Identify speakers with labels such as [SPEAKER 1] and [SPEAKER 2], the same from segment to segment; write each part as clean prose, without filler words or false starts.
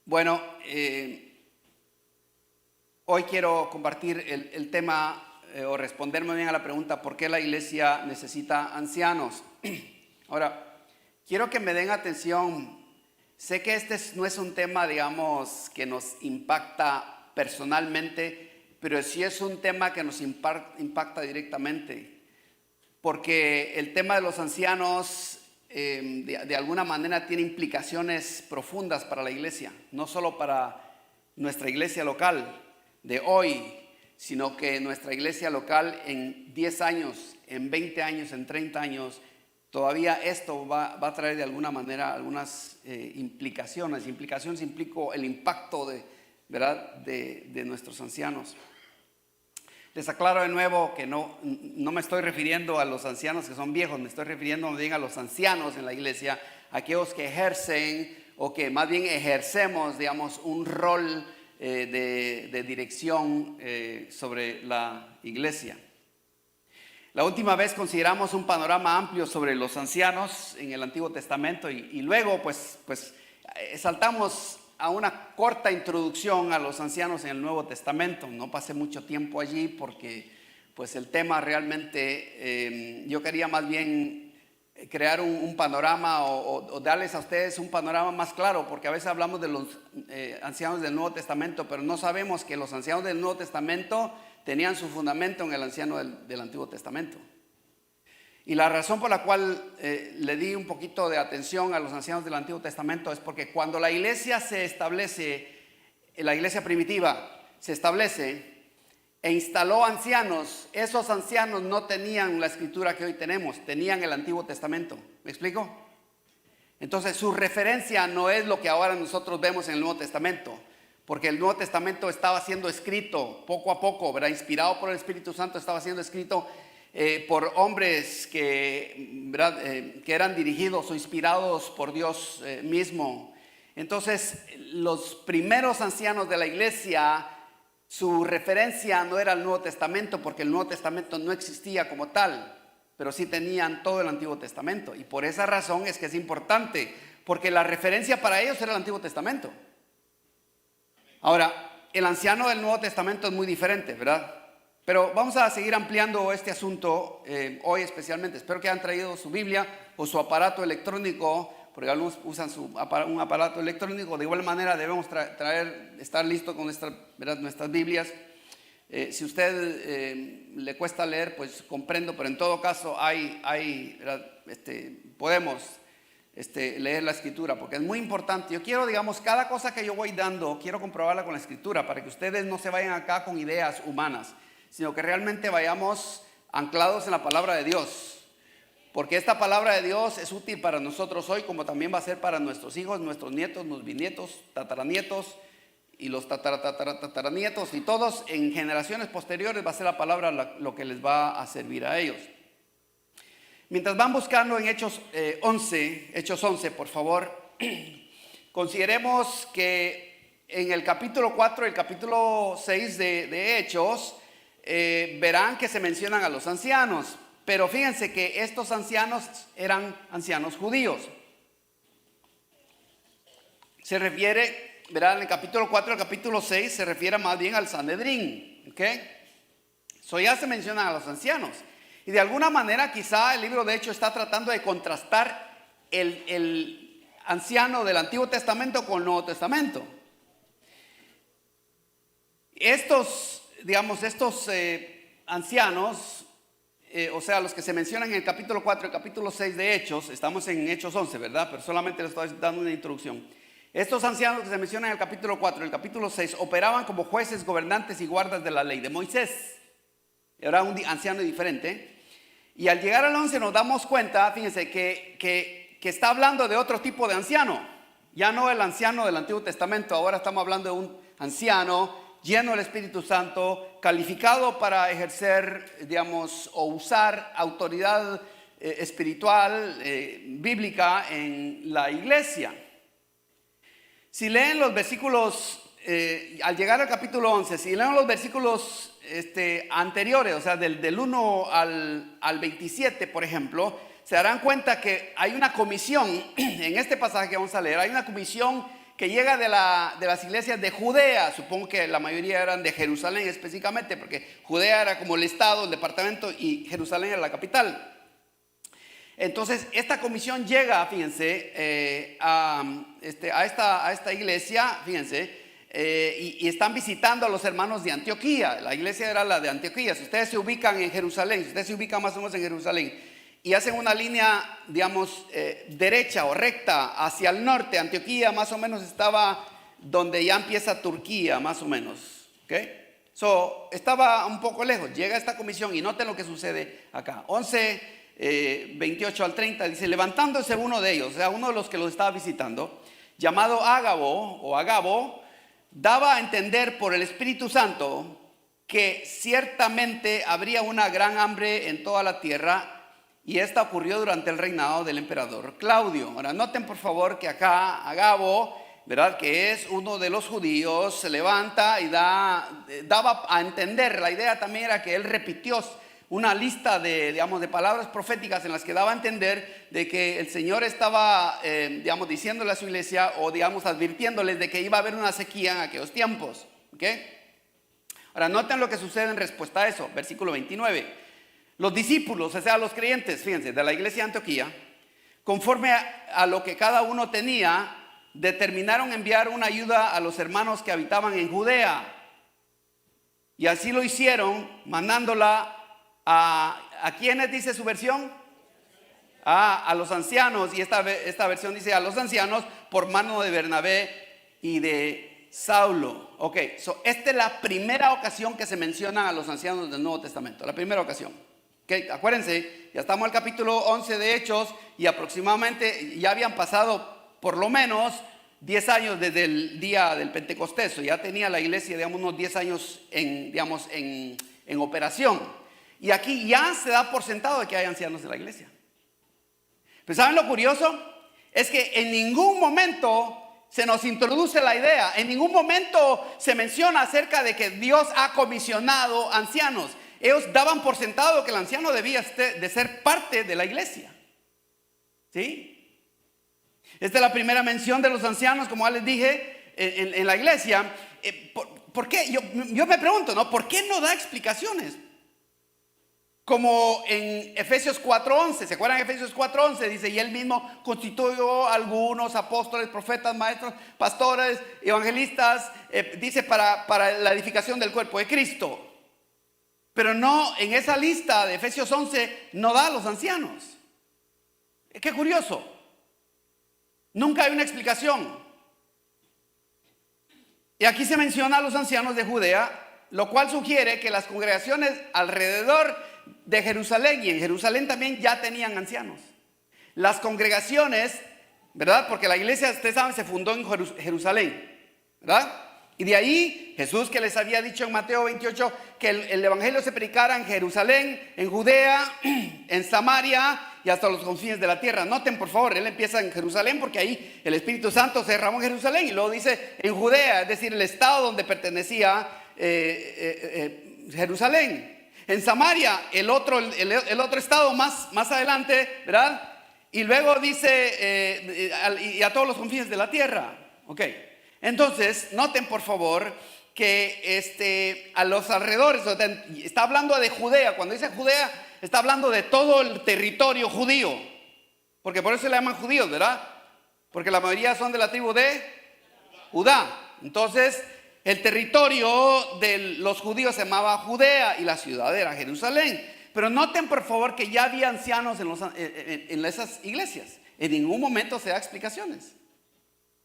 [SPEAKER 1] Bueno, hoy quiero compartir el tema o responder muy bien a la pregunta: ¿por qué la iglesia necesita ancianos? Ahora, quiero que me den atención. Sé que no es un tema, digamos, que nos impacta personalmente, pero sí es un tema que nos impacta directamente, porque el tema de los ancianos de alguna manera tiene implicaciones profundas para la iglesia, no solo para nuestra iglesia local de hoy, sino que nuestra iglesia local en 10 años, en 20 años, en 30 años, todavía esto va a traer de alguna manera algunas implicaciones. Implicaciones implica el impacto de nuestros ancianos. Les aclaro de nuevo que no me estoy refiriendo a los ancianos que son viejos, me estoy refiriendo más bien a los ancianos en la iglesia, aquellos que ejercen o que más bien ejercemos, digamos, un rol de dirección sobre la iglesia. La última vez consideramos un panorama amplio sobre los ancianos en el Antiguo Testamento y luego pues saltamos a una corta introducción a los ancianos en el Nuevo Testamento. No pasé mucho tiempo allí porque pues el tema realmente yo quería más bien crear un panorama o darles a ustedes un panorama más claro, porque a veces hablamos de los ancianos del Nuevo Testamento, pero no sabemos que los ancianos del Nuevo Testamento tenían su fundamento en el anciano del Antiguo Testamento. Y la razón por la cual le di un poquito de atención a los ancianos del Antiguo Testamento es porque cuando la iglesia se establece, la iglesia primitiva se establece e instaló ancianos, esos ancianos no tenían la escritura que hoy tenemos, tenían el Antiguo Testamento. ¿Me explico? Entonces su referencia no es lo que ahora nosotros vemos en el Nuevo Testamento, porque el Nuevo Testamento estaba siendo escrito poco a poco, ¿verdad? Inspirado por el Espíritu Santo, estaba siendo escrito por hombres que eran dirigidos o inspirados por Dios mismo. Entonces los primeros ancianos de la iglesia, su referencia no era el Nuevo Testamento, porque el Nuevo Testamento no existía como tal, pero sí tenían todo el Antiguo Testamento, y por esa razón es que es importante, porque la referencia para ellos era el Antiguo Testamento. Ahora, el anciano del Nuevo Testamento es muy diferente, ¿verdad? Pero vamos a seguir ampliando este asunto hoy especialmente. Espero que hayan traído su Biblia o su aparato electrónico, porque algunos usan un aparato electrónico. De igual manera debemos estar listos con nuestras Biblias. Si usted le cuesta leer, pues comprendo, pero en todo caso podemos leer la escritura, porque es muy importante. Yo quiero, digamos, cada cosa que yo voy dando, quiero comprobarla con la escritura, para que ustedes no se vayan acá con ideas humanas, sino que realmente vayamos anclados en la palabra de Dios, porque esta palabra de Dios es útil para nosotros hoy, como también va a ser para nuestros hijos, nuestros nietos, nuestros bisnietos, tataranietos y los tataranietos, y todos en generaciones posteriores va a ser la palabra lo que les va a servir a ellos. Mientras van buscando en Hechos 11, por favor, consideremos que en el capítulo 4 y el capítulo 6 de Hechos, verán que se mencionan a los ancianos, pero fíjense que estos ancianos eran ancianos judíos. Se refiere, verán, en el capítulo 4 y el capítulo 6 se refiere más bien al Sanedrín, ¿ok? Ya se mencionan a los ancianos, y de alguna manera quizá el libro de Hechos está tratando de contrastar el anciano del Antiguo Testamento con el Nuevo Testamento. Estos ancianos, o sea, los que se mencionan en el capítulo 4 y el capítulo 6 de Hechos, estamos en Hechos 11, ¿verdad? Pero solamente les estoy dando una introducción. Estos ancianos que se mencionan en el capítulo 4 y el capítulo 6 operaban como jueces, gobernantes y guardas de la ley de Moisés. Era un anciano diferente. Y al llegar al 11 nos damos cuenta, fíjense, que está hablando de otro tipo de anciano. Ya no el anciano del Antiguo Testamento, ahora estamos hablando de un anciano lleno del Espíritu Santo, calificado para ejercer, digamos, o usar autoridad espiritual, bíblica en la iglesia. Si leen los versículos, al llegar al capítulo 11, si leen los versículos anteriores, o sea, del 1 al 27, por ejemplo, se darán cuenta que hay una comisión, en este pasaje que vamos a leer, hay una comisión que llega de las iglesias de Judea. Supongo que la mayoría eran de Jerusalén específicamente, porque Judea era como el estado, el departamento, y Jerusalén era la capital. Entonces, esta comisión llega, fíjense, a esta iglesia, fíjense, y están visitando a los hermanos de Antioquía. La iglesia era la de Antioquía. Si ustedes se ubican en Jerusalén, si ustedes se ubican más o menos en Jerusalén, y hacen una línea, digamos, derecha o recta hacia el norte, Antioquía más o menos estaba donde ya empieza Turquía, más o menos, ¿ok? Estaba un poco lejos. Llega esta comisión y noten lo que sucede acá. 28 al 30 dice: levantándose uno de ellos, o sea, uno de los que los estaba visitando, llamado Agabo, daba a entender por el Espíritu Santo que ciertamente habría una gran hambre en toda la tierra, y esta ocurrió durante el reinado del emperador Claudio. Ahora noten por favor que acá Agabo, ¿verdad?, que es uno de los judíos, se levanta y daba a entender, la idea también era que él repitió una lista de palabras proféticas en las que daba a entender de que el Señor estaba, diciéndole a su iglesia, o advirtiéndoles de que iba a haber una sequía en aquellos tiempos. ¿Ok? Ahora noten lo que sucede en respuesta a eso. Versículo 29. Los discípulos, o sea, los creyentes, fíjense, de la iglesia de Antioquía, conforme a lo que cada uno tenía, determinaron enviar una ayuda a los hermanos que habitaban en Judea. Y así lo hicieron, mandándola ¿a quiénes dice su versión? A los ancianos. Y esta versión dice a los ancianos por mano de Bernabé y de Saulo. Ok, esta es la primera ocasión que se menciona a los ancianos del Nuevo Testamento. La primera ocasión. Okay, acuérdense, ya estamos en el capítulo 11 de Hechos y aproximadamente ya habían pasado por lo menos 10 años desde el día del Pentecostés. Ya tenía la iglesia, unos 10 años en operación. Y aquí ya se da por sentado de que hay ancianos en la iglesia. Pero ¿saben lo curioso? Es que en ningún momento se nos introduce la idea, en ningún momento se menciona acerca de que Dios ha comisionado ancianos. Ellos daban por sentado que el anciano debía de ser parte de la iglesia. ¿Sí? Esta es la primera mención de los ancianos, como ya les dije, en la iglesia. ¿Por qué? Yo me pregunto, ¿no? ¿Por qué no da explicaciones? Como en Efesios 4:11, ¿se acuerdan de Efesios 4:11? Dice: y él mismo constituyó algunos apóstoles, profetas, maestros, pastores, evangelistas, dice para la edificación del cuerpo de Cristo. Pero no, en esa lista de Efesios 11 no da a los ancianos. Qué curioso. Nunca hay una explicación. Y aquí se menciona a los ancianos de Judea, lo cual sugiere que las congregaciones alrededor de Jerusalén, y en Jerusalén también ya tenían ancianos. Las congregaciones, ¿verdad? Porque la iglesia, ustedes saben, se fundó en Jerusalén, ¿verdad? Y de ahí Jesús, que les había dicho en Mateo 28 que el evangelio se predicara en Jerusalén, en Judea, en Samaria y hasta los confines de la tierra. Noten por favor, él empieza en Jerusalén porque ahí el Espíritu Santo se derramó en Jerusalén, y luego dice en Judea, es decir, el estado donde pertenecía Jerusalén. En Samaria, el otro estado más adelante, ¿verdad? Y luego dice y a todos los confines de la tierra. Ok. Entonces, noten por favor que a los alrededores, está hablando de Judea. Cuando dice Judea, está hablando de todo el territorio judío, porque por eso le llaman judíos, ¿verdad? Porque la mayoría son de la tribu de Judá. Entonces, el territorio de los judíos se llamaba Judea y la ciudad era Jerusalén. Pero noten por favor que ya había ancianos en esas iglesias. En ningún momento se da explicaciones.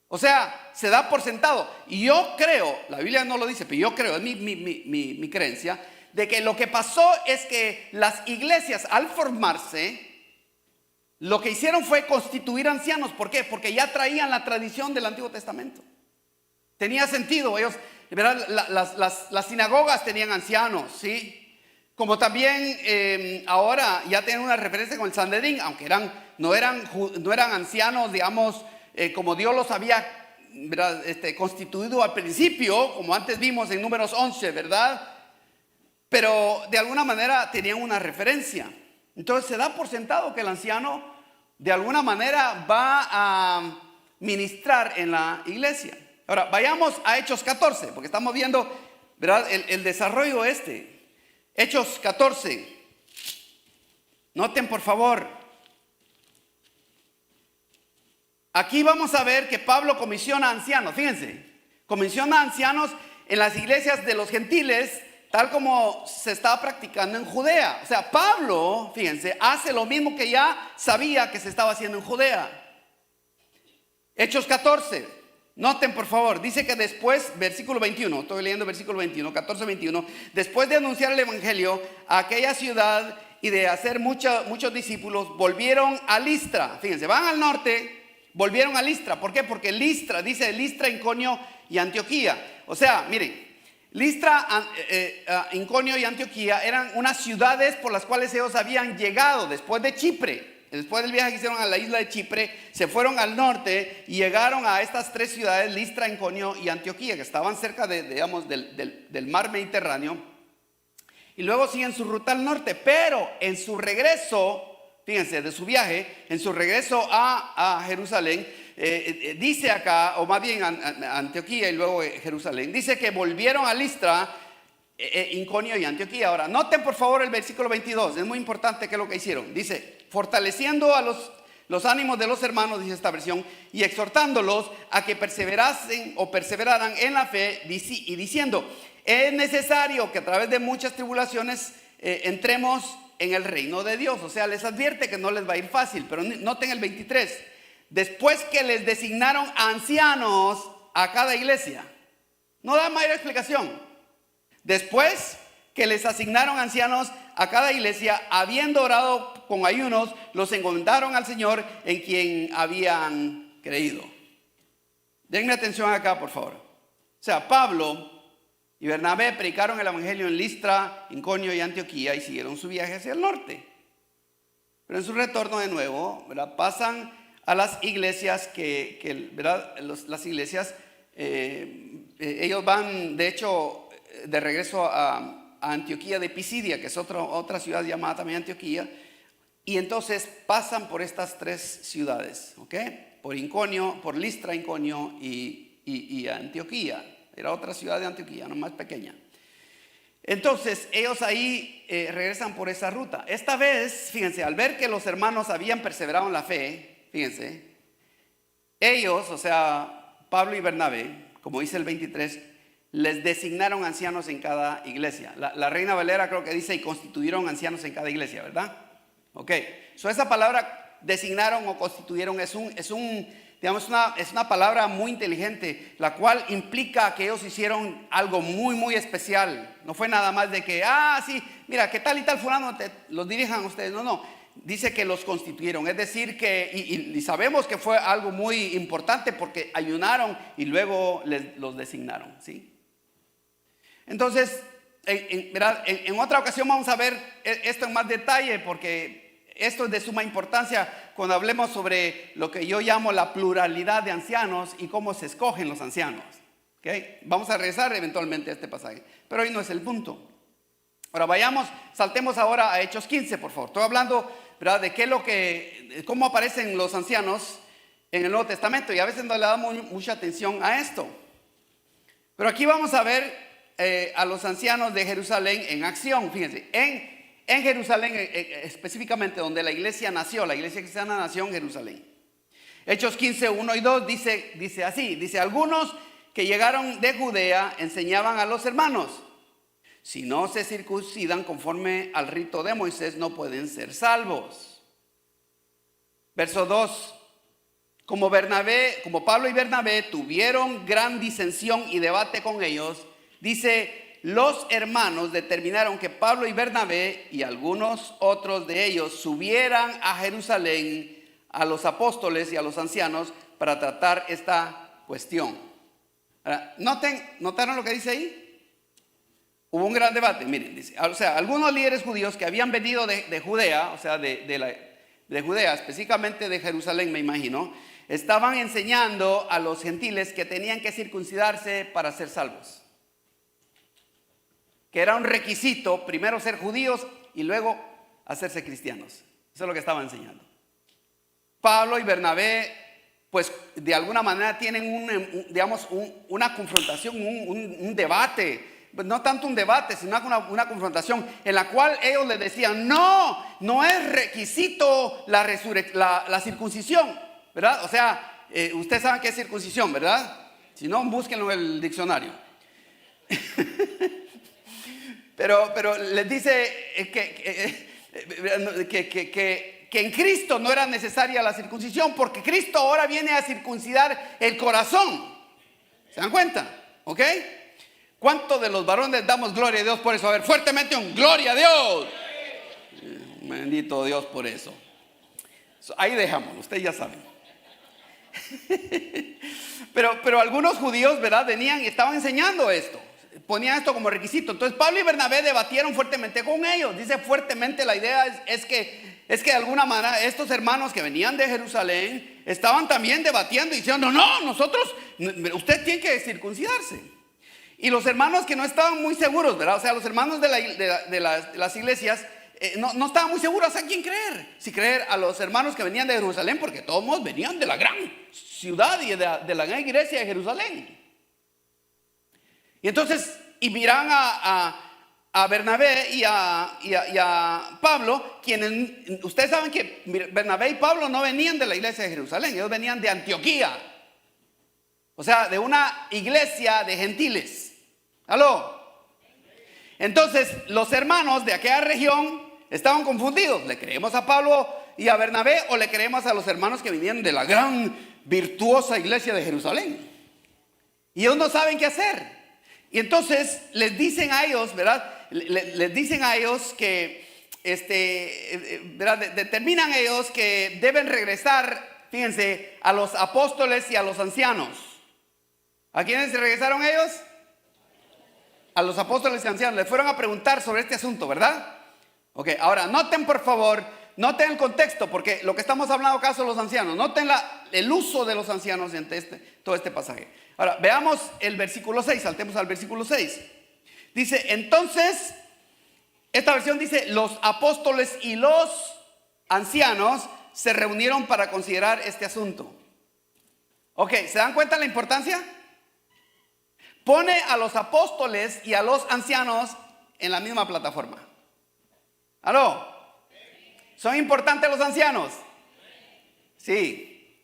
[SPEAKER 1] O sea, se da por sentado. Y yo creo, la Biblia no lo dice, pero yo creo, es mi creencia, de que lo que pasó es que las iglesias, al formarse, lo que hicieron fue constituir ancianos. ¿Por qué? Porque ya traían la tradición del Antiguo Testamento. Tenía sentido. Ellos, ¿verdad? Las sinagogas tenían ancianos, ¿sí? Como también ahora ya tienen una referencia con el Sanedrín, aunque no eran ancianos, digamos, como Dios los había, ¿verdad? Constituido al principio, como antes vimos en Números 11, ¿verdad? Pero de alguna manera tenían una referencia. Entonces se da por sentado que el anciano de alguna manera va a ministrar en la iglesia. Ahora, vayamos a Hechos 14, porque estamos viendo, ¿verdad?, el desarrollo este. Hechos 14. Noten, por favor. Aquí vamos a ver que Pablo comisiona a ancianos. Fíjense, comisiona a ancianos en las iglesias de los gentiles, tal como se estaba practicando en Judea. O sea, Pablo, fíjense, hace lo mismo que ya sabía que se estaba haciendo en Judea. Hechos 14, noten por favor, dice que después, versículo 21, estoy leyendo versículo 21, 14, 21, después de anunciar el evangelio a aquella ciudad y de hacer muchos discípulos, volvieron a Listra. Fíjense, van al norte, volvieron a Listra. ¿Por qué? Porque Listra, dice Listra, Iconio y Antioquía. O sea, miren, Listra, Iconio y Antioquía eran unas ciudades por las cuales ellos habían llegado después de Chipre. Después del viaje que hicieron a la isla de Chipre, se fueron al norte y llegaron a estas tres ciudades, Listra, Iconio y Antioquía, que estaban cerca del mar Mediterráneo. Y luego siguen su ruta al norte, pero en su regreso, fíjense, de su viaje, en su regreso a Jerusalén, dice acá, o más bien a Antioquía y luego Jerusalén, dice que volvieron a Listra, Iconio y Antioquía. Ahora, noten por favor el versículo 22, es muy importante que es lo que hicieron. Dice, fortaleciendo a los ánimos de los hermanos, dice esta versión, y exhortándolos a que perseveraran en la fe, y diciendo, es necesario que a través de muchas tribulaciones entremos en el reino de Dios. O sea, les advierte que no les va a ir fácil. Pero noten el 23, después que les designaron ancianos a cada iglesia. No da mayor explicación. Después que les asignaron ancianos a cada iglesia, habiendo orado con ayunos, los encomendaron al Señor en quien habían creído. Denme atención acá, por favor. O sea, Pablo y Bernabé predicaron el evangelio en Listra, Iconio y Antioquía y siguieron su viaje hacia el norte. Pero en su retorno de nuevo, ¿verdad?, pasan a las iglesias ¿verdad?, las iglesias, ellos van, de hecho, de regreso a Antioquía de Pisidia, que es otra ciudad llamada también Antioquía, y entonces pasan por estas tres ciudades, ¿ok? Por Iconio, por Listra, Iconio y Antioquía. Era otra ciudad de Antioquía, no más pequeña. Entonces ellos ahí regresan por esa ruta. Esta vez, fíjense, al ver que los hermanos habían perseverado en la fe, fíjense, ellos, o sea, Pablo y Bernabé, como dice el 23, les designaron ancianos en cada iglesia. La Reina Valera creo que dice, y constituyeron ancianos en cada iglesia, ¿verdad? Ok, esa palabra designaron o constituyeron es una palabra muy inteligente, la cual implica que ellos hicieron algo muy, muy especial. No fue nada más de que, sí, mira, que tal y tal fulano los dirijan a ustedes. No, dice que los constituyeron. Es decir, que, y sabemos que fue algo muy importante porque ayunaron y luego los designaron, ¿sí? Entonces, en otra ocasión vamos a ver esto en más detalle, porque esto es de suma importancia cuando hablemos sobre lo que yo llamo la pluralidad de ancianos y cómo se escogen los ancianos. ¿Okay? Vamos a regresar eventualmente a este pasaje, pero hoy no es el punto. Ahora saltemos ahora a Hechos 15, por favor. Estoy hablando, ¿verdad?, de cómo aparecen los ancianos en el Nuevo Testamento, y a veces no le damos mucha atención a esto. Pero aquí vamos a ver a los ancianos de Jerusalén en acción. Fíjense, en Jerusalén, específicamente donde la iglesia nació, la iglesia cristiana nació en Jerusalén. Hechos 15, 1 y 2 dice así, dice, algunos que llegaron de Judea enseñaban a los hermanos, si no se circuncidan conforme al rito de Moisés no pueden ser salvos. Verso 2, como Pablo y Bernabé tuvieron gran disensión y debate con ellos, dice, los hermanos determinaron que Pablo y Bernabé y algunos otros de ellos subieran a Jerusalén a los apóstoles y a los ancianos para tratar esta cuestión. Ahora, ¿notaron lo que dice ahí? Hubo un gran debate, miren, dice, o sea, algunos líderes judíos que habían venido de Judea, o sea, de Judea, específicamente de Jerusalén, me imagino, estaban enseñando a los gentiles que tenían que circuncidarse para ser salvos. Que era un requisito, primero ser judíos y luego hacerse cristianos. Eso es lo que estaba enseñando. Pablo y Bernabé, pues de alguna manera tienen una confrontación, un debate. No tanto un debate, sino una confrontación en la cual ellos les decían, no es requisito la circuncisión, ¿verdad? O sea, ustedes saben qué es circuncisión, ¿verdad? Si no, búsquenlo en el diccionario. pero les dice que en Cristo no era necesaria la circuncisión, porque Cristo ahora viene a circuncidar el corazón. ¿Se dan cuenta? ¿Ok? ¿Cuántos de los varones damos gloria a Dios por eso? A ver, fuertemente un gloria a Dios. Bendito Dios por eso. Ahí dejamos, ustedes ya saben. Pero algunos judíos, ¿verdad? Venían y estaban enseñando esto. Ponían esto como requisito. Entonces Pablo y Bernabé debatieron fuertemente con ellos. Dice fuertemente, la idea es que de alguna manera estos hermanos que venían de Jerusalén estaban también debatiendo y diciendo, usted tiene que circuncidarse. Y los hermanos que no estaban muy seguros, ¿verdad? O sea, los hermanos de las iglesias no estaban muy seguros a quién creer. Si creer a los hermanos que venían de Jerusalén, porque todos venían de la gran ciudad y de la gran iglesia de Jerusalén. Y entonces, miran a Bernabé y a Pablo, quienes, ustedes saben que Bernabé y Pablo no venían de la iglesia de Jerusalén, ellos venían de Antioquía. O sea, de una iglesia de gentiles. ¿Aló? Entonces, los hermanos de aquella región estaban confundidos. ¿Le creemos a Pablo y a Bernabé o le creemos a los hermanos que vinieron de la gran virtuosa iglesia de Jerusalén? Y ellos no saben qué hacer. Y entonces les dicen a ellos, ¿verdad? Les dicen a ellos que, ¿verdad? Determinan ellos que deben regresar, fíjense, a los apóstoles y a los ancianos. ¿A quiénes se regresaron ellos? A los apóstoles y ancianos. Les fueron a preguntar sobre este asunto, ¿verdad? Ok, ahora noten por favor, noten el contexto, porque lo que estamos hablando acá son los ancianos. Noten el uso de los ancianos en todo este pasaje. Ahora, veamos el versículo 6, saltemos al versículo 6. Dice, entonces, esta versión dice, los apóstoles y los ancianos se reunieron para considerar este asunto. Ok, ¿se dan cuenta de la importancia? Pone a los apóstoles y a los ancianos en la misma plataforma. ¿Aló? ¿Son importantes los ancianos? Sí.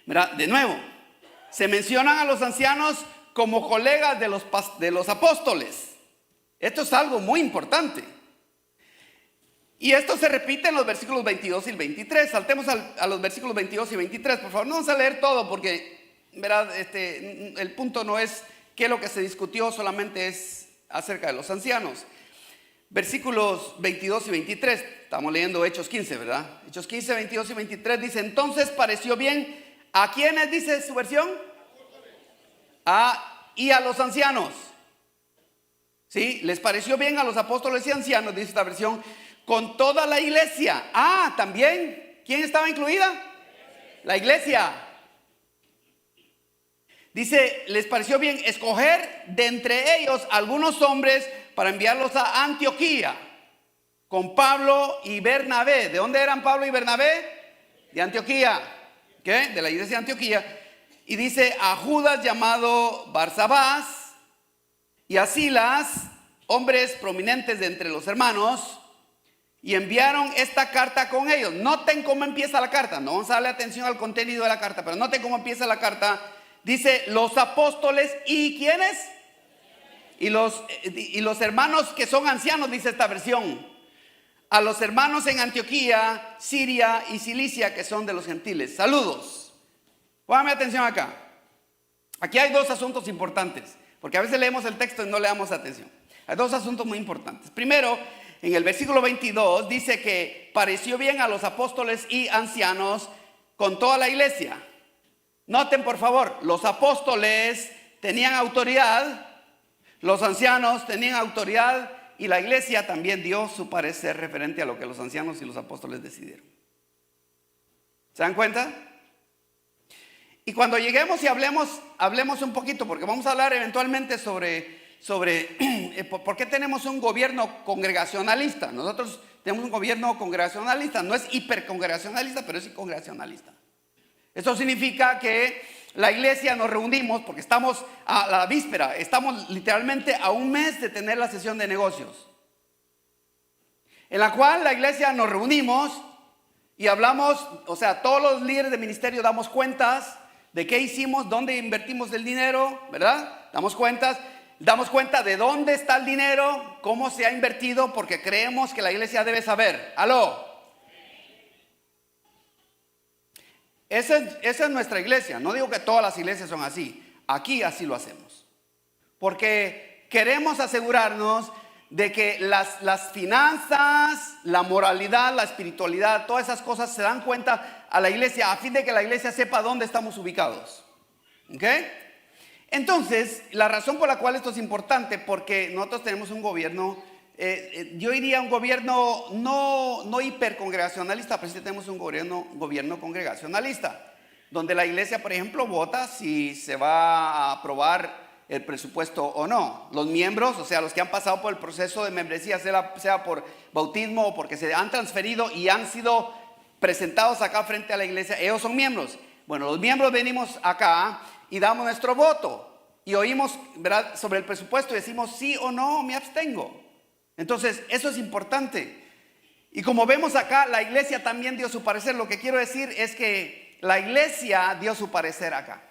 [SPEAKER 1] Mira, de nuevo, se mencionan a los ancianos como colegas de los apóstoles. Esto es algo muy importante. Y esto se repite en los versículos 22 y 23. Saltemos a los versículos 22 y 23. Por favor, no vamos a leer todo porque, ¿verdad? El punto no es qué es lo que se discutió, solamente es acerca de los ancianos. Versículos 22 y 23. Estamos leyendo Hechos 15, ¿verdad? Hechos 15, 22 y 23 dice, entonces pareció bien. ¿A quiénes dice su versión? Y a los ancianos. ¿Sí? Les pareció bien a los apóstoles y ancianos, dice esta versión, con toda la iglesia. También. ¿Quién estaba incluida? La iglesia. Dice, les pareció bien escoger de entre ellos algunos hombres para enviarlos a Antioquía con Pablo y Bernabé. ¿De dónde eran Pablo y Bernabé? De Antioquía. ¿Qué? De la iglesia de Antioquía. Y dice a Judas llamado Barsabás y a Silas, hombres prominentes de entre los hermanos, y enviaron esta carta con ellos. Noten cómo empieza la carta. No vamos a darle atención al contenido de la carta, pero noten cómo empieza la carta. Dice los apóstoles y ¿quiénes? Y los hermanos que son ancianos, dice esta versión. A los hermanos en Antioquía, Siria y Cilicia, que son de los gentiles. Saludos. Póngame atención acá. Aquí hay dos asuntos importantes, porque a veces leemos el texto y no le damos atención. Hay dos asuntos muy importantes. Primero, en el versículo 22 dice que pareció bien a los apóstoles y ancianos con toda la iglesia. Noten por favor, los apóstoles tenían autoridad, los ancianos tenían autoridad y la iglesia también dio su parecer referente a lo que los ancianos y los apóstoles decidieron. ¿Se dan cuenta? Y cuando lleguemos y hablemos un poquito, porque vamos a hablar eventualmente sobre por qué tenemos un gobierno congregacionalista. Nosotros tenemos un gobierno congregacionalista. No es hipercongregacionalista, pero es congregacionalista. Eso significa que la iglesia nos reunimos porque estamos a la víspera, estamos literalmente a un mes de tener la sesión de negocios, en la cual la iglesia nos reunimos y hablamos, o sea, todos los líderes de ministerio damos cuentas de qué hicimos, dónde invertimos el dinero, ¿verdad? Damos cuenta de dónde está el dinero, cómo se ha invertido, porque creemos que la iglesia debe saber. ¿Aló? Esa es nuestra iglesia. No digo que todas las iglesias son así. Aquí así lo hacemos. Porque queremos asegurarnos de que las finanzas, la moralidad, la espiritualidad, todas esas cosas se dan cuenta a la iglesia a fin de que la iglesia sepa dónde estamos ubicados. ¿Ok? Entonces, la razón por la cual esto es importante, porque nosotros tenemos un gobierno, yo diría un gobierno no hipercongregacionalista, pero sí tenemos un gobierno congregacionalista, donde la iglesia, por ejemplo, vota si se va a aprobar el presupuesto o no. Los miembros, o sea, los que han pasado por el proceso de membresía, sea por bautismo o porque se han transferido y han sido presentados acá frente a la iglesia, ellos son miembros. Bueno, los miembros venimos acá y damos nuestro voto y oímos, ¿verdad?, sobre el presupuesto y decimos sí o no, me abstengo. Entonces, eso es importante. Y como vemos acá, la iglesia también dio su parecer. Lo que quiero decir es que la iglesia dio su parecer acá.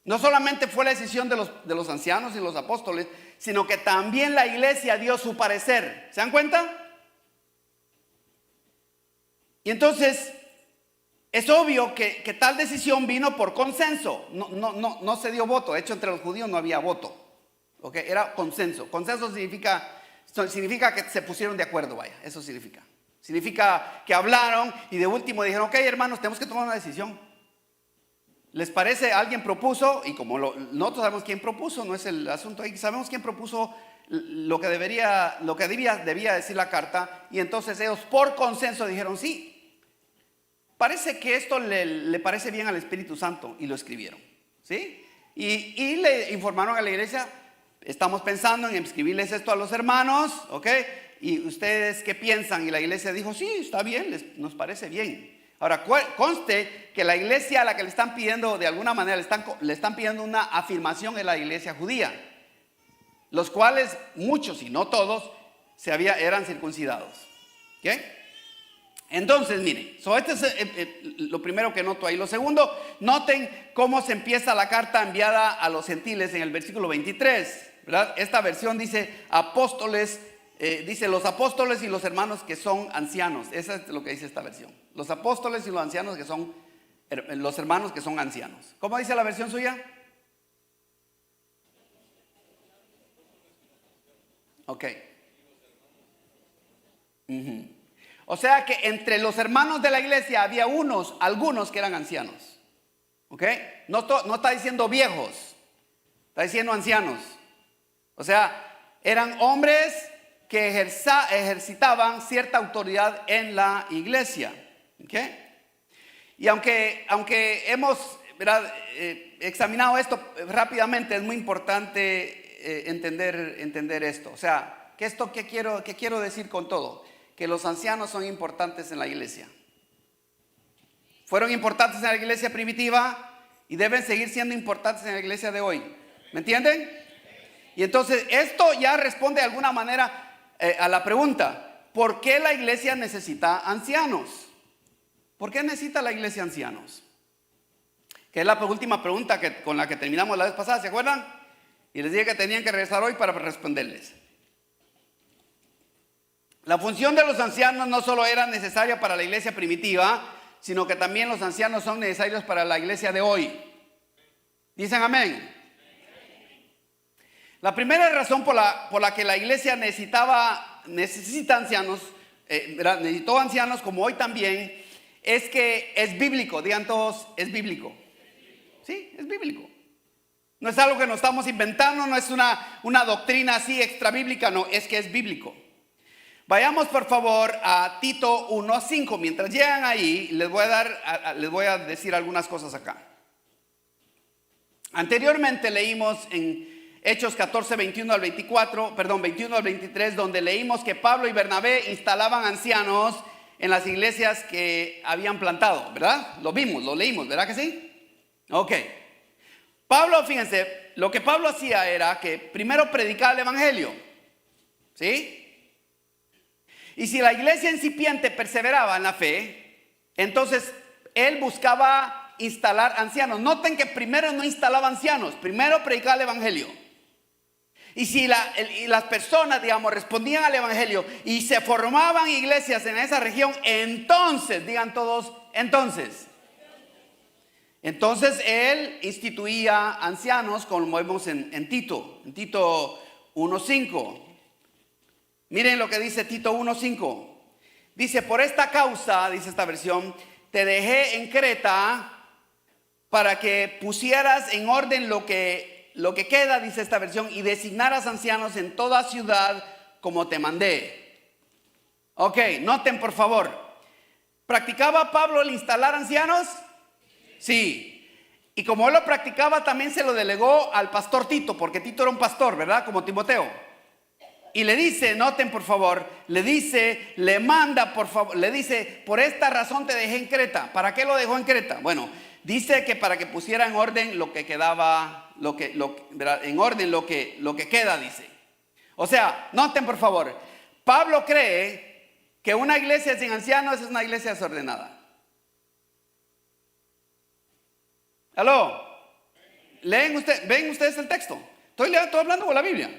[SPEAKER 1] No solamente fue la decisión de los ancianos y los apóstoles, sino que también la iglesia dio su parecer. ¿Se dan cuenta? Y entonces, es obvio que tal decisión vino por consenso. No se dio voto. De hecho, entre los judíos no había voto. ¿Ok? Era consenso. Consenso significa que se pusieron de acuerdo, vaya. Eso significa. Significa que hablaron y de último dijeron, ok, hermanos, tenemos que tomar una decisión. ¿Les parece? Alguien propuso, y como nosotros sabemos quién propuso, no es el asunto ahí, sabemos quién propuso lo que debía decir la carta, y entonces ellos por consenso dijeron sí. Parece que esto le parece bien al Espíritu Santo y lo escribieron, ¿sí? Y le informaron a la iglesia, estamos pensando en escribirles esto a los hermanos, ¿ok? ¿Y ustedes qué piensan? Y la iglesia dijo, sí, está bien, nos parece bien. Ahora, conste que la iglesia a la que le están pidiendo, de alguna manera, le están pidiendo una afirmación en la iglesia judía, los cuales muchos, y no todos, eran circuncidados. ¿Ok? Entonces, miren, este es lo primero que noto ahí. Lo segundo, noten cómo se empieza la carta enviada a los gentiles en el versículo 23, ¿verdad? Esta versión dice apóstoles. Dice los apóstoles y los hermanos que son ancianos. Eso es lo que dice esta versión. Los apóstoles y los ancianos que son, los hermanos que son ancianos. ¿Cómo dice la versión suya? Ok. O sea que entre los hermanos de la iglesia había algunos que eran ancianos. Ok. No está diciendo viejos, está diciendo ancianos. O sea, eran hombres que ejercitaban cierta autoridad en la iglesia. ¿Okay? Y aunque hemos, ¿verdad?, examinado esto rápidamente, es muy importante entender esto. O sea, ¿qué quiero decir con todo? Que los ancianos son importantes en la iglesia. Fueron importantes en la iglesia primitiva y deben seguir siendo importantes en la iglesia de hoy. ¿Me entienden? Y entonces esto ya responde de alguna manera a la pregunta, ¿por qué la iglesia necesita ancianos? ¿Por qué necesita la iglesia ancianos? Que es la última pregunta con la que terminamos la vez pasada, ¿se acuerdan? Y les dije que tenían que regresar hoy para responderles. La función de los ancianos no solo era necesaria para la iglesia primitiva, sino que también los ancianos son necesarios para la iglesia de hoy. ¿Dicen amén? La primera razón por la que la iglesia necesita ancianos, necesitó ancianos como hoy también, es que es bíblico. Digan todos, es bíblico. Sí, es bíblico. No es algo que nos estamos inventando, no es una doctrina así extra bíblica, no, es que es bíblico. Vayamos por favor a Tito 1:5. Mientras llegan ahí, les voy a decir algunas cosas acá. Anteriormente leímos en Hechos 14, 21 al 24, perdón, 21 al 23, donde leímos que Pablo y Bernabé instalaban ancianos en las iglesias que habían plantado, ¿verdad? Lo vimos, lo leímos, ¿verdad que sí? Ok. Pablo, fíjense, lo que Pablo hacía era que primero predicaba el evangelio, ¿sí? Y si la iglesia incipiente perseveraba en la fe, entonces él buscaba instalar ancianos. Noten que primero no instalaba ancianos, primero predicaba el evangelio. Y si las personas, digamos, respondían al evangelio y se formaban iglesias en esa región, entonces, digan todos, entonces él instituía ancianos, como vemos en Tito 1:5. Miren lo que dice Tito 1:5. Dice, por esta causa, dice esta versión, te dejé en Creta para que pusieras en orden lo que queda, dice esta versión, y designaras ancianos en toda ciudad como te mandé. Ok, noten por favor. ¿Practicaba Pablo el instalar ancianos? Sí. Y como él lo practicaba, también se lo delegó al pastor Tito, porque Tito era un pastor, ¿verdad? Como Timoteo. Y le dice, noten por favor, le manda por favor, le dice, por esta razón te dejé en Creta. ¿Para qué lo dejó en Creta? Bueno, dice que para que pusiera en orden lo que quedaba, en orden lo que queda, dice. O sea, noten por favor, Pablo cree que una iglesia sin ancianos es una iglesia desordenada. ¿Aló? ¿Ven ustedes el texto? Estoy hablando con la Biblia.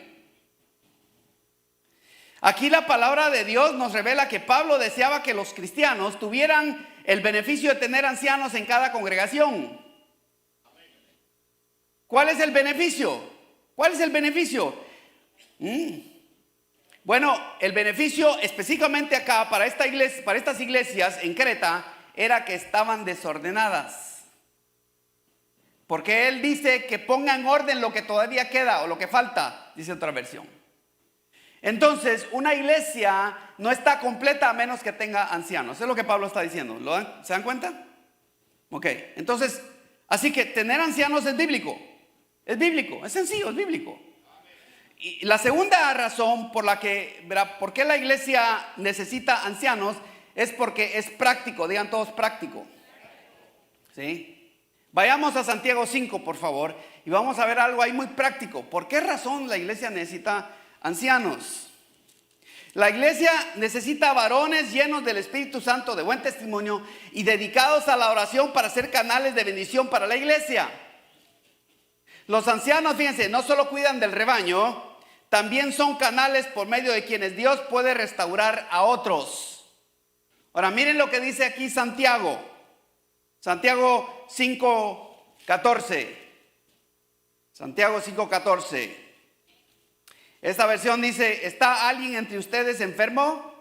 [SPEAKER 1] Aquí la palabra de Dios nos revela que Pablo deseaba que los cristianos tuvieran el beneficio de tener ancianos en cada congregación. ¿Cuál es el beneficio? ¿Cuál es el beneficio? Bueno, el beneficio específicamente acá para estas iglesias en Creta era que estaban desordenadas. Porque él dice que ponga en orden lo que todavía queda o lo que falta, dice otra versión. Entonces, una iglesia no está completa a menos que tenga ancianos. Es lo que Pablo está diciendo. ¿Se dan cuenta? Ok, entonces, así que tener ancianos es bíblico. Es bíblico, es sencillo, es bíblico. Y la segunda razón por qué la iglesia necesita ancianos es porque es práctico. Digan todos práctico. ¿Sí? Vayamos a Santiago 5, por favor, y vamos a ver algo ahí muy práctico. ¿Por qué razón la iglesia necesita ancianos? La iglesia necesita varones llenos del Espíritu Santo, de buen testimonio y dedicados a la oración para ser canales de bendición para la iglesia. Los ancianos, fíjense, no solo cuidan del rebaño, también son canales por medio de quienes Dios puede restaurar a otros. Ahora miren lo que dice aquí Santiago 5:14. Santiago 5:14. Esta versión dice, ¿está alguien entre ustedes enfermo?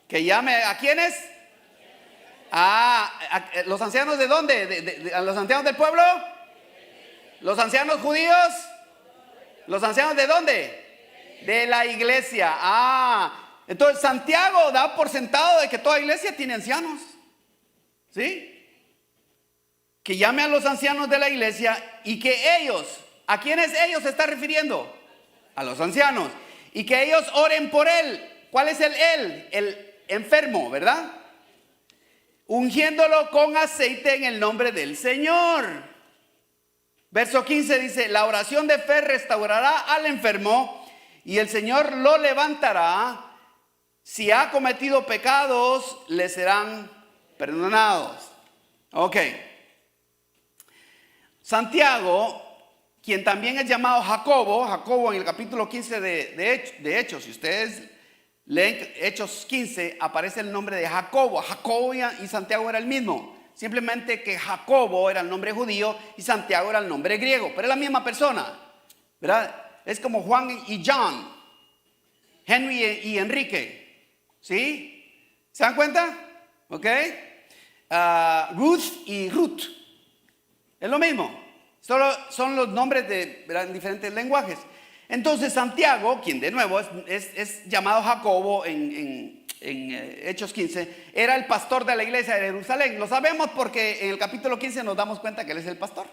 [SPEAKER 1] Que llame, ¿a quiénes? ¿Los ancianos de dónde? ¿A los ancianos del pueblo? ¿Los ancianos judíos? ¿Los ancianos de dónde? De la iglesia. Entonces Santiago da por sentado de que toda iglesia tiene ancianos. ¿Sí? Que llame a los ancianos de la iglesia y que ellos, ¿a quiénes ellos se está refiriendo? A los ancianos. Y que ellos oren por él. ¿Cuál es el él? El enfermo, ¿verdad? Ungiéndolo con aceite en el nombre del Señor. Verso 15 dice, la oración de fe restaurará al enfermo y el Señor lo levantará. Si ha cometido pecados, le serán perdonados. Ok. Santiago, quien también es llamado Jacobo en el capítulo 15 de Hechos, si ustedes leen Hechos 15, aparece el nombre de Jacobo. Jacobo y Santiago era el mismo. Simplemente que Jacobo era el nombre judío y Santiago era el nombre griego, pero es la misma persona, ¿verdad? Es como Juan y John, Henry y Enrique, ¿sí? ¿Se dan cuenta? ¿Ok? Ruth y Ruth, es lo mismo, solo son los nombres en diferentes lenguajes. Entonces Santiago, quien de nuevo es llamado Jacobo en Hechos 15, era el pastor de la iglesia de Jerusalén. Lo sabemos porque en el capítulo 15 nos damos cuenta que él es el pastor.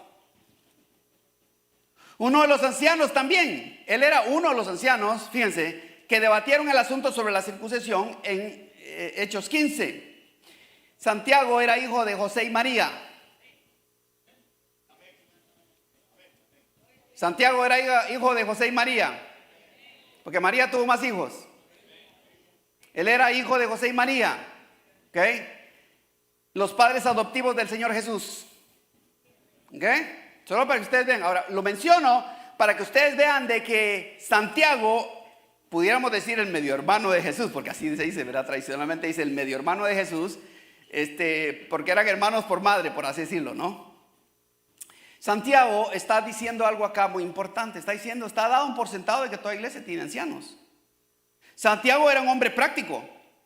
[SPEAKER 1] Uno de los ancianos también, él era uno de los ancianos, fíjense, que debatieron el asunto sobre la circuncisión en Hechos 15. Santiago era hijo de José y María. Santiago era hijo de José y María, porque María tuvo más hijos. Él era hijo de José y María, ¿ok? Los padres adoptivos del Señor Jesús, ¿ok? Solo para que ustedes vean. Ahora, lo menciono para que ustedes vean de que Santiago, pudiéramos decir el medio hermano de Jesús, porque así se dice, ¿verdad? Tradicionalmente dice el medio hermano de Jesús, porque eran hermanos por madre, por así decirlo, ¿no? Santiago está diciendo algo acá muy importante. Está dado un por sentado de que toda iglesia tiene ancianos. Santiago era un hombre práctico,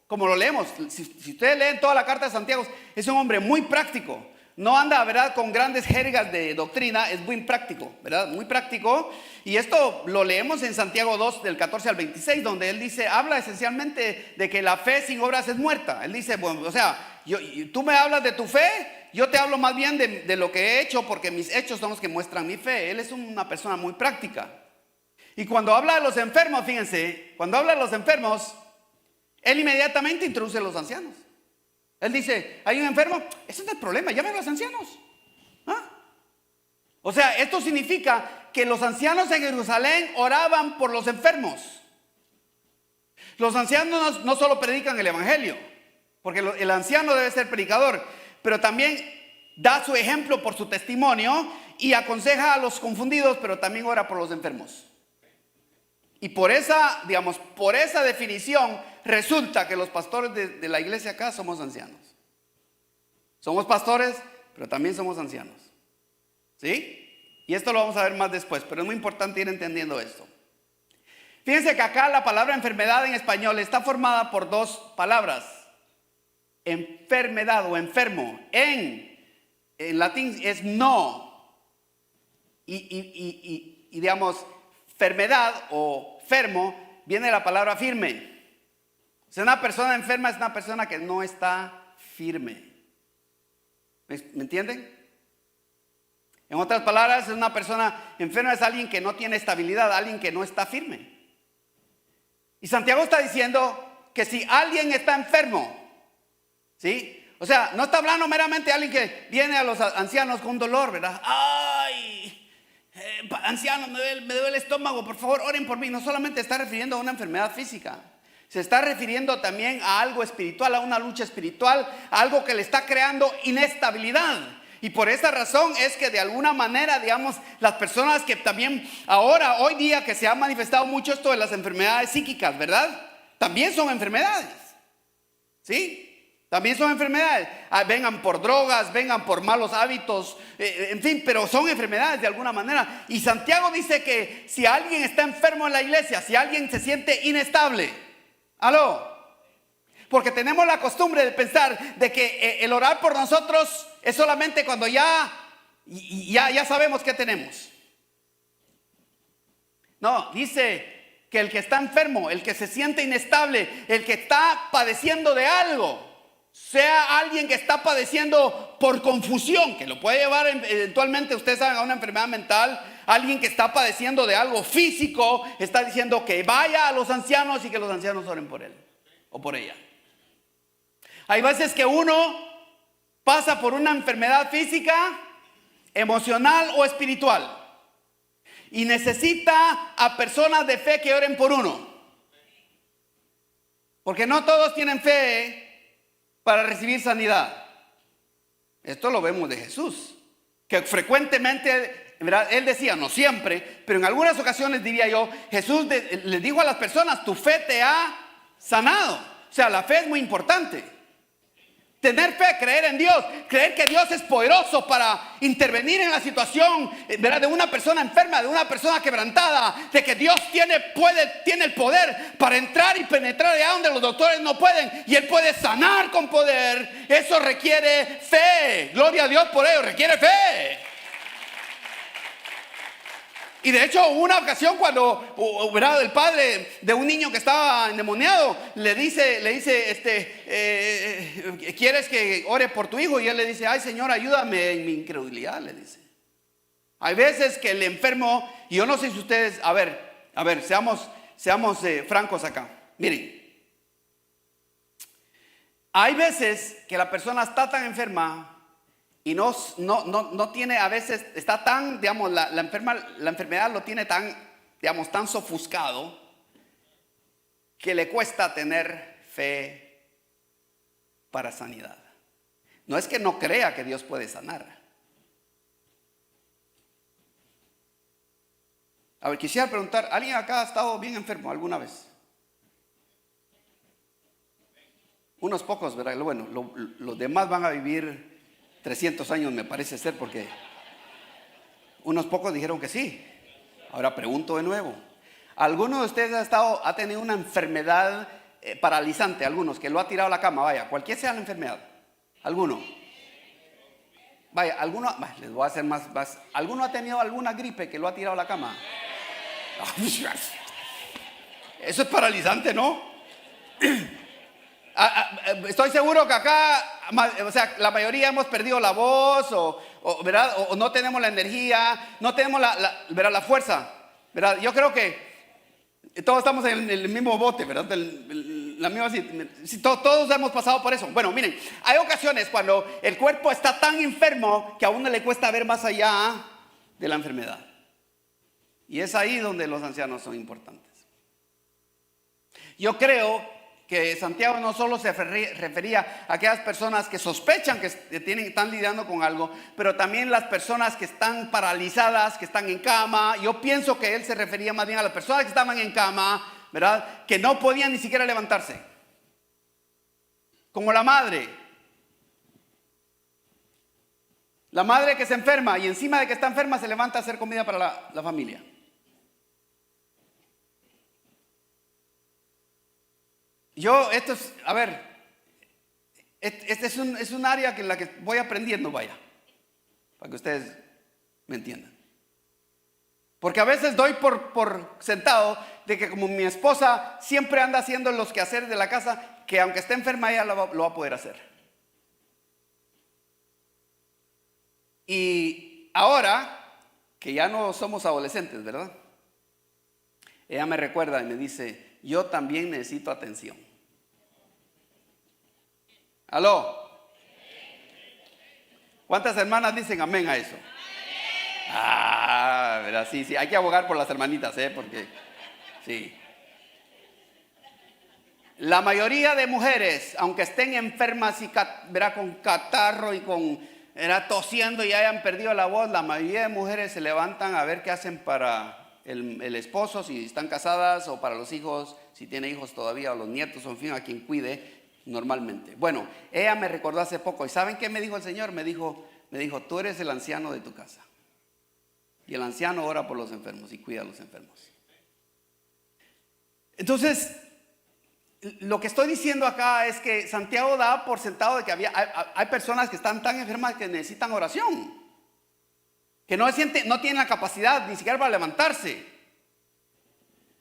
[SPEAKER 1] como lo leemos. Si ustedes leen toda la carta de Santiago, es un hombre muy práctico. No anda, ¿verdad?, con grandes jergas de doctrina, es muy práctico, ¿verdad? Muy práctico. Y esto lo leemos en Santiago 2, del 14 al 26, donde él dice, habla esencialmente de que la fe sin obras es muerta. Él dice, bueno, o sea, tú me hablas de tu fe, yo te hablo más bien de lo que he hecho, porque mis hechos son los que muestran mi fe. Él es una persona muy práctica. Y cuando habla de los enfermos, fíjense, cuando habla de los enfermos, él inmediatamente introduce a los ancianos. Él dice, hay un enfermo, ese no es el problema, llamen a los ancianos. ¿Ah? O sea, esto significa que los ancianos en Jerusalén oraban por los enfermos. Los ancianos no solo predican el evangelio, porque el anciano debe ser predicador, pero también da su ejemplo por su testimonio y aconseja a los confundidos, pero también ora por los enfermos. Y por esa definición resulta que los pastores de la iglesia acá somos ancianos. Somos pastores, pero también somos ancianos. ¿Sí? Y esto lo vamos a ver más después, pero es muy importante ir entendiendo esto. Fíjense que acá la palabra enfermedad en español está formada por dos palabras. Enfermedad o enfermo. En latín es no. Y digamos, enfermedad o fermo viene de la palabra firme. O sea, una persona enferma es una persona que no está firme. ¿Me entienden? En otras palabras, una persona enferma es alguien que no tiene estabilidad, alguien que no está firme. Y Santiago está diciendo que si alguien está enfermo, ¿sí? O sea, no está hablando meramente de alguien que viene a los ancianos con un dolor, ¿verdad? ¡Ay! Ancianos, me duele el estómago, por favor, oren por mí. No solamente está refiriendo a una enfermedad física, se está refiriendo también a algo espiritual, a una lucha espiritual, a algo que le está creando inestabilidad. Y por esa razón es que de alguna manera, digamos, las personas que también ahora, hoy día que se ha manifestado mucho esto de las enfermedades psíquicas, ¿verdad? También son enfermedades, ¿sí? También son enfermedades, vengan por drogas, vengan por malos hábitos, en fin, pero son enfermedades de alguna manera. Y Santiago dice que si alguien está enfermo en la iglesia, si alguien se siente inestable, porque tenemos la costumbre de pensar de que el orar por nosotros es solamente cuando ya sabemos qué tenemos. No, dice que el que está enfermo, el que se siente inestable, el que está padeciendo de algo, sea alguien que está padeciendo por confusión, que lo puede llevar eventualmente, ustedes saben, a una enfermedad mental. Alguien que está padeciendo de algo físico, está diciendo que vaya a los ancianos y que los ancianos oren por él o por ella. Hay veces que uno pasa por una enfermedad física, emocional o espiritual y necesita a personas de fe que oren por uno, porque no todos tienen fe para recibir sanidad. Esto lo vemos de Jesús, que frecuentemente, ¿verdad?, él decía, no siempre, pero en algunas ocasiones, diría yo, Jesús les dijo a las personas, tu fe te ha sanado. O sea, la fe es muy importante. Tener fe, creer en Dios, creer que Dios es poderoso para intervenir en la situación, ¿verdad?, de una persona enferma, de una persona quebrantada, de que Dios tiene el poder para entrar y penetrar allá donde los doctores no pueden, y Él puede sanar con poder. Eso requiere fe. Gloria a Dios por ello, requiere fe. Y de hecho, una ocasión cuando, ¿verdad?, el padre de un niño que estaba endemoniado le dice, ¿quieres que ore por tu hijo? Y él le dice, ay, Señor, ayúdame en mi incredulidad, le dice. Hay veces que el enfermo, y yo no sé si ustedes, a ver, seamos francos acá. Miren, hay veces que la persona está tan enferma y no tiene, a veces está tan, digamos, la enfermedad lo tiene tan, digamos, tan sofuscado que le cuesta tener fe para sanidad. No es que no crea que Dios puede sanar. A ver, quisiera preguntar, ¿alguien acá ha estado bien enfermo alguna vez? Unos pocos, ¿verdad? Bueno, los demás van a vivir 300 años, me parece ser, porque unos pocos dijeron que sí. Ahora pregunto de nuevo. ¿Alguno de ustedes ha tenido una enfermedad paralizante? Algunos, que lo ha tirado a la cama, vaya, cualquier sea la enfermedad. ¿Alguno? Vaya, ¿alguno? Les voy a hacer más. ¿Alguno ha tenido alguna gripe que lo ha tirado a la cama? Eso es paralizante, ¿no? Estoy seguro que acá, o sea, la mayoría hemos perdido la voz, ¿verdad? O no tenemos la energía, no tenemos ¿verdad? La fuerza, ¿verdad? Yo creo que todos estamos en el mismo bote, ¿verdad? Todos hemos pasado por eso. Bueno, miren, hay ocasiones cuando el cuerpo está tan enfermo que a uno le cuesta ver más allá de la enfermedad. Y es ahí donde los ancianos son importantes. Yo creo que Santiago no solo se refería a aquellas personas que sospechan que están lidiando con algo, pero también las personas que están paralizadas, que están en cama. Yo pienso que él se refería más bien a las personas que estaban en cama, ¿verdad? Que no podían ni siquiera levantarse. Como la madre. La madre que se enferma y encima de que está enferma se levanta a hacer comida para la familia. Esta es un área en la que voy aprendiendo, vaya, para que ustedes me entiendan. Porque a veces doy por sentado de que como mi esposa siempre anda haciendo los quehaceres de la casa, que aunque esté enferma ella lo va a poder hacer. Y ahora que ya no somos adolescentes, ¿verdad? Ella me recuerda y me dice, yo también necesito atención. ¿Aló? ¿Cuántas hermanas dicen amén a eso? ¿Verdad? Sí, hay que abogar por las hermanitas, porque sí. La mayoría de mujeres, aunque estén enfermas y ¿verdad? Con catarro y con tosiendo y hayan perdido la voz, la mayoría de mujeres se levantan a ver qué hacen para el esposo, si están casadas, o para los hijos, si tiene hijos todavía, o los nietos, o en fin, a quien cuide normalmente. Bueno, ella me recordó hace poco, ¿y saben qué me dijo el Señor? Me dijo, tú eres el anciano de tu casa. Y el anciano ora por los enfermos y cuida a los enfermos. Entonces, lo que estoy diciendo acá es que Santiago da por sentado de que hay personas que están tan enfermas que necesitan oración, que no tienen la capacidad ni siquiera para levantarse.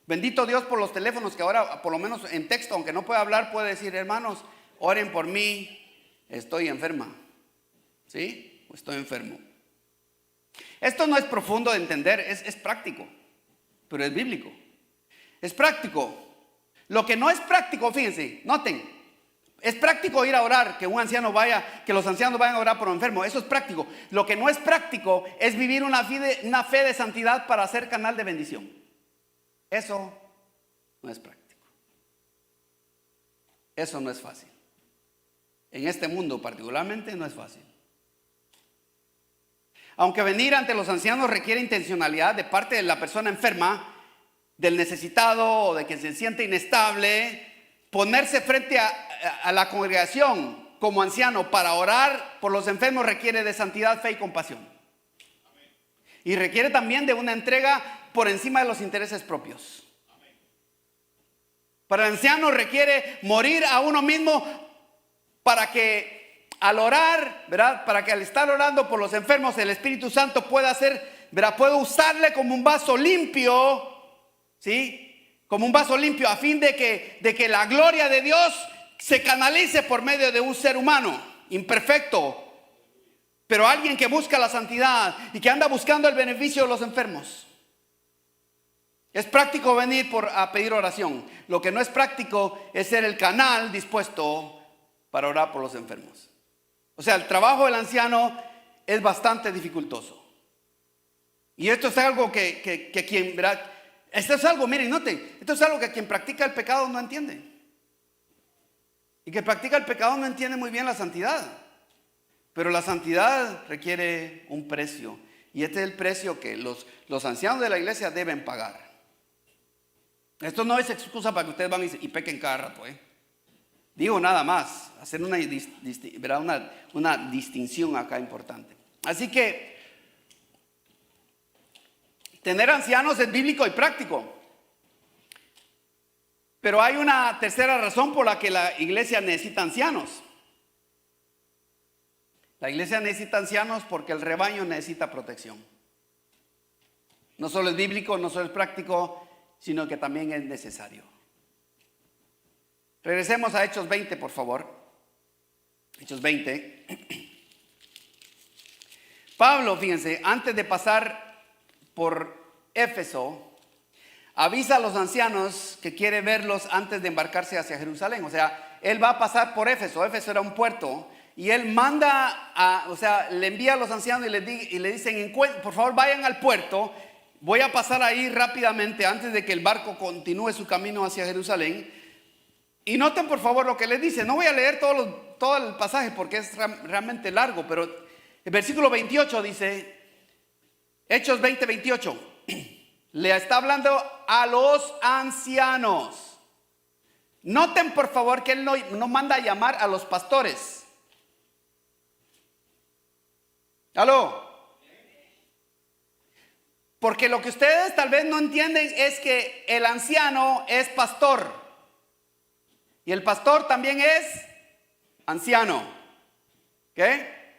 [SPEAKER 1] Bendito Dios por los teléfonos que ahora, por lo menos en texto, aunque no pueda hablar, puede decir, hermanos, oren por mí, estoy enferma. ¿Sí? Estoy enfermo. Esto no es profundo de entender, es práctico, pero es bíblico. Es práctico. Lo que no es práctico, fíjense, noten, es práctico ir a orar, que los ancianos vayan a orar por un enfermo, eso es práctico. Lo que no es práctico es vivir una fe de santidad para ser canal de bendición. Eso no es práctico. Eso no es fácil. En este mundo particularmente no es fácil. Aunque venir ante los ancianos requiere intencionalidad de parte de la persona enferma, del necesitado o de quien se siente inestable, ponerse frente a la congregación como anciano para orar por los enfermos requiere de santidad, fe y compasión. Y requiere también de una entrega por encima de los intereses propios. Para el anciano requiere morir a uno mismo para que al orar, ¿verdad? Para que al estar orando por los enfermos el Espíritu Santo pueda usarle como un vaso limpio, ¿sí? Como un vaso limpio a fin de que la gloria de Dios se canalice por medio de un ser humano imperfecto, pero alguien que busca la santidad y que anda buscando el beneficio de los enfermos. Es práctico venir a pedir oración. Lo que no es práctico es ser el canal dispuesto para orar por los enfermos. O sea, el trabajo del anciano es bastante dificultoso. Y esto es algo que quien, ¿verdad? Esto es algo, miren, noten, esto es algo que quien practica el pecado no entiende. Y que practica el pecado no entiende muy bien la santidad. Pero la santidad requiere un precio. Y este es el precio que los ancianos de la iglesia deben pagar. Esto no es excusa para que ustedes van y pequen cada rato. Digo nada más, hacer una distinción acá importante. Así que tener ancianos es bíblico y práctico. Pero hay una tercera razón por la que la iglesia necesita ancianos. La iglesia necesita ancianos porque el rebaño necesita protección. No solo es bíblico, no solo es práctico, sino que también es necesario. Regresemos a Hechos 20, por favor. Hechos 20. Pablo, fíjense, antes de pasar por Éfeso, avisa a los ancianos que quiere verlos antes de embarcarse hacia Jerusalén. O sea, él va a pasar por Éfeso. Éfeso era un puerto. Y él le envía a los ancianos y le dicen, por favor vayan al puerto. Voy a pasar ahí rápidamente antes de que el barco continúe su camino hacia Jerusalén. Y noten por favor lo que les dice. No voy a leer todo el pasaje porque es realmente largo, pero el versículo 28 dice, Hechos 20, 28. Le está hablando a los ancianos. Noten por favor que él no manda a llamar a los pastores. ¿Aló? Porque lo que ustedes tal vez no entienden es que el anciano es pastor. Y el pastor también es anciano. ¿Ok?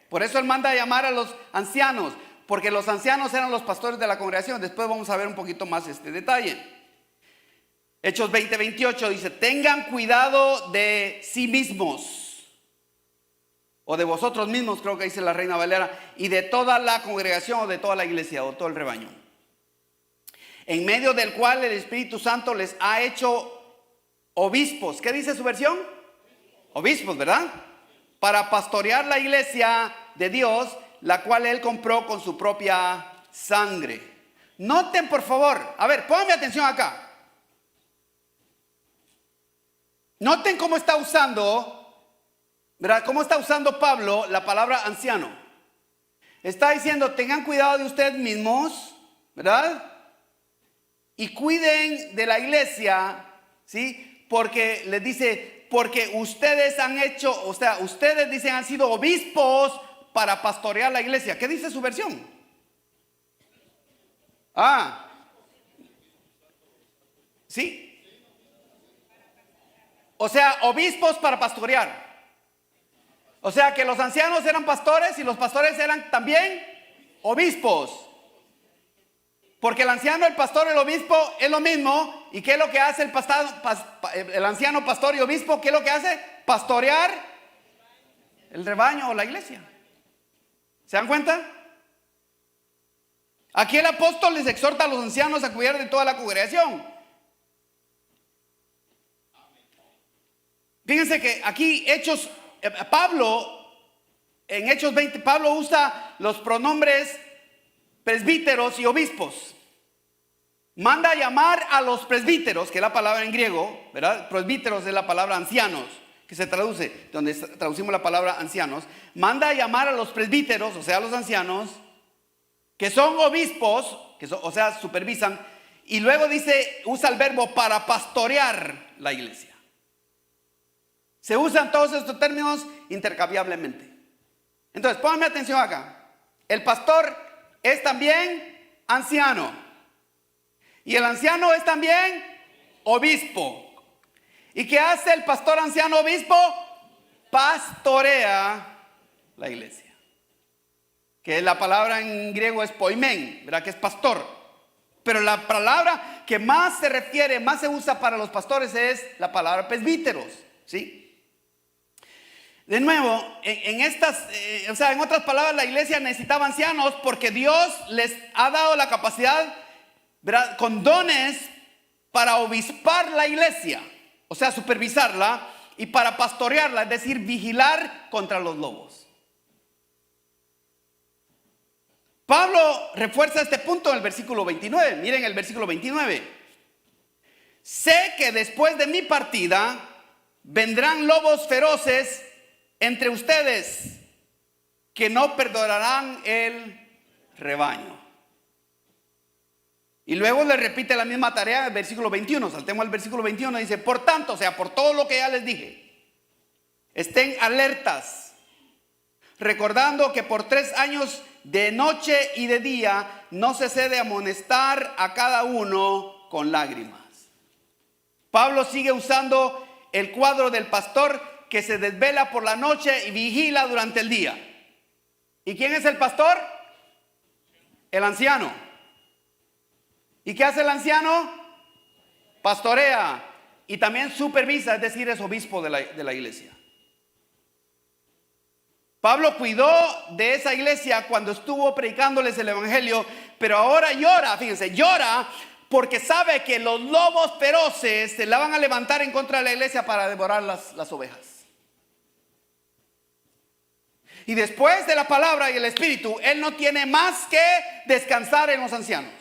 [SPEAKER 1] Por eso él manda a llamar a los ancianos. Porque los ancianos eran los pastores de la congregación. Después vamos a ver un poquito más este detalle. Hechos 20, 28 dice, tengan cuidado de sí mismos. O de vosotros mismos, creo que dice la Reina Valera. Y de toda la congregación o de toda la iglesia o todo el rebaño. En medio del cual el Espíritu Santo les ha hecho obispos. ¿Qué dice su versión? Obispos, ¿verdad? Para pastorear la iglesia de Dios, la cual él compró con su propia sangre. Noten por favor, a ver, pónganme atención acá. Noten cómo está usando, ¿verdad? Cómo está usando Pablo la palabra anciano. Está diciendo, tengan cuidado de ustedes mismos, ¿verdad? Y cuiden de la iglesia, ¿sí? Porque les dice, porque ustedes han hecho, o sea, ustedes dicen han sido obispos para pastorear la iglesia. ¿Qué dice su versión? ¿Sí? O sea, obispos para pastorear. O sea que los ancianos eran pastores y los pastores eran también obispos. Porque el anciano, el pastor, el obispo es lo mismo. ¿Y qué es lo que hace el anciano, pastor y obispo? ¿Qué es lo que hace? Pastorear el rebaño o la iglesia. ¿Se dan cuenta? Aquí el apóstol les exhorta a los ancianos a cuidar de toda la congregación. Fíjense que aquí en Hechos 20, Pablo usa los pronombres presbíteros y obispos. Manda a llamar a los presbíteros, que es la palabra en griego, ¿verdad? Presbíteros es la palabra ancianos, que se traduce, donde traducimos la palabra ancianos. Manda a llamar a los presbíteros, o sea, a los ancianos, que son obispos, o sea, supervisan. Y luego usa el verbo para pastorear la iglesia. Se usan todos estos términos intercambiablemente. Entonces, pónganme atención acá. El pastor es también anciano. Y el anciano es también obispo. ¿Y qué hace el pastor anciano obispo? Pastorea la iglesia. Que la palabra en griego es poimen, ¿verdad? Que es pastor. Pero la palabra que más se usa para los pastores es la palabra presbíteros, ¿sí? De nuevo, en otras palabras, la iglesia necesitaba ancianos porque Dios les ha dado la capacidad, ¿verdad?, con dones para obispar la iglesia, o sea, supervisarla, y para pastorearla, es decir, vigilar contra los lobos. Pablo refuerza este punto en el versículo 29. Miren el versículo 29. Sé que después de mi partida vendrán lobos feroces entre ustedes que no perdonarán el rebaño. Y luego le repite la misma tarea en el versículo 21. Saltemos al versículo 21. Dice, por tanto, o sea, por todo lo que ya les dije, estén alertas, recordando que por 3 años de noche y de día no cesé de amonestar a cada uno con lágrimas. Pablo sigue usando el cuadro del pastor que se desvela por la noche y vigila durante el día. ¿Y quién es el pastor? El anciano. ¿Y qué hace el anciano? Pastorea y también supervisa, es decir, es obispo de la iglesia. Pablo cuidó de esa iglesia cuando estuvo predicándoles el evangelio, pero ahora llora, fíjense, llora porque sabe que los lobos feroces se la van a levantar en contra de la iglesia para devorar las ovejas. Y después de la palabra y el espíritu, él no tiene más que descansar en los ancianos.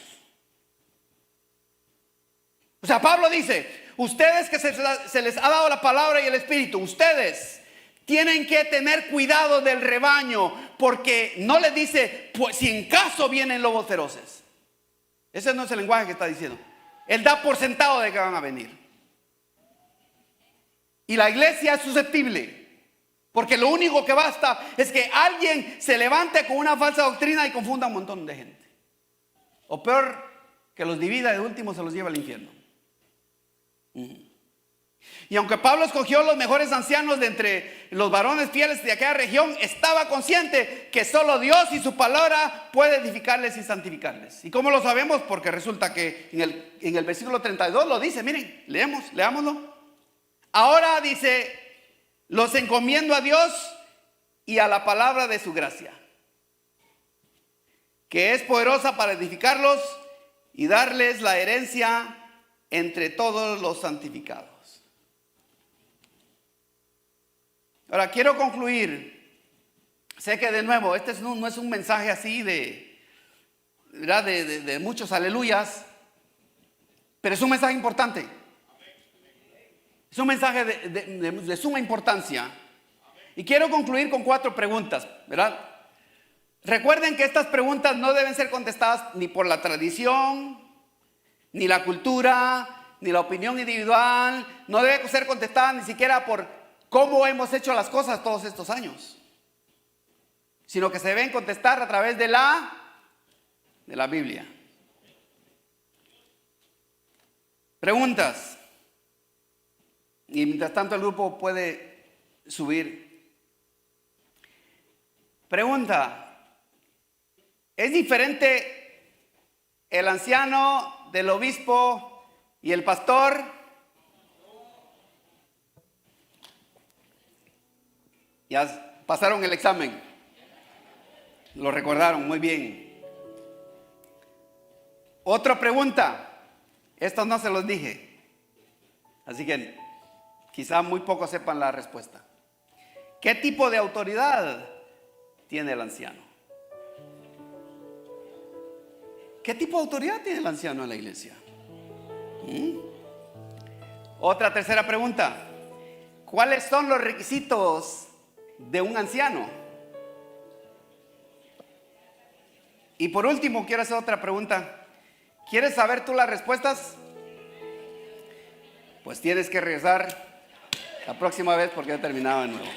[SPEAKER 1] O sea, Pablo dice, ustedes que se les ha dado la palabra y el espíritu, ustedes tienen que tener cuidado del rebaño, porque no les dice, pues si en caso vienen lobos feroces. Ese no es el lenguaje que está diciendo. Él da por sentado de que van a venir. Y la iglesia es susceptible, porque lo único que basta es que alguien se levante con una falsa doctrina y confunda a un montón de gente. O peor, que los divida y de último se los lleva al infierno. Y aunque Pablo escogió los mejores ancianos de entre los varones fieles de aquella región, estaba consciente que solo Dios y su palabra puede edificarles y santificarles. ¿Y cómo lo sabemos? Porque resulta que en el versículo 32 lo dice. Miren, leámoslo. Ahora dice, los encomiendo a Dios y a la palabra de su gracia, que es poderosa para edificarlos y darles la herencia entre todos los santificados. Ahora quiero concluir. Sé que de nuevo este no es un mensaje así de muchos aleluyas, pero es un mensaje importante. Es un mensaje de suma importancia. Y quiero concluir con 4 preguntas, ¿verdad? Recuerden que estas preguntas no deben ser contestadas ni por la tradición, ni la cultura, ni la opinión individual. No debe ser contestada ni siquiera por cómo hemos hecho las cosas todos estos años, sino que se deben contestar a través de la Biblia. Preguntas. Y mientras tanto el grupo puede subir. Pregunta. ¿Es diferente el anciano del obispo y el pastor? Ya pasaron el examen. Lo recordaron muy bien. Otra pregunta. Estos no se los dije, así que quizá muy pocos sepan la respuesta. ¿Qué tipo de autoridad tiene el anciano? ¿Qué tipo de autoridad tiene el anciano en la iglesia? Otra tercera pregunta. ¿Cuáles son los requisitos de un anciano? Y por último, quiero hacer otra pregunta. ¿Quieres saber tú las respuestas? Pues tienes que regresar la próxima vez porque he terminado de nuevo.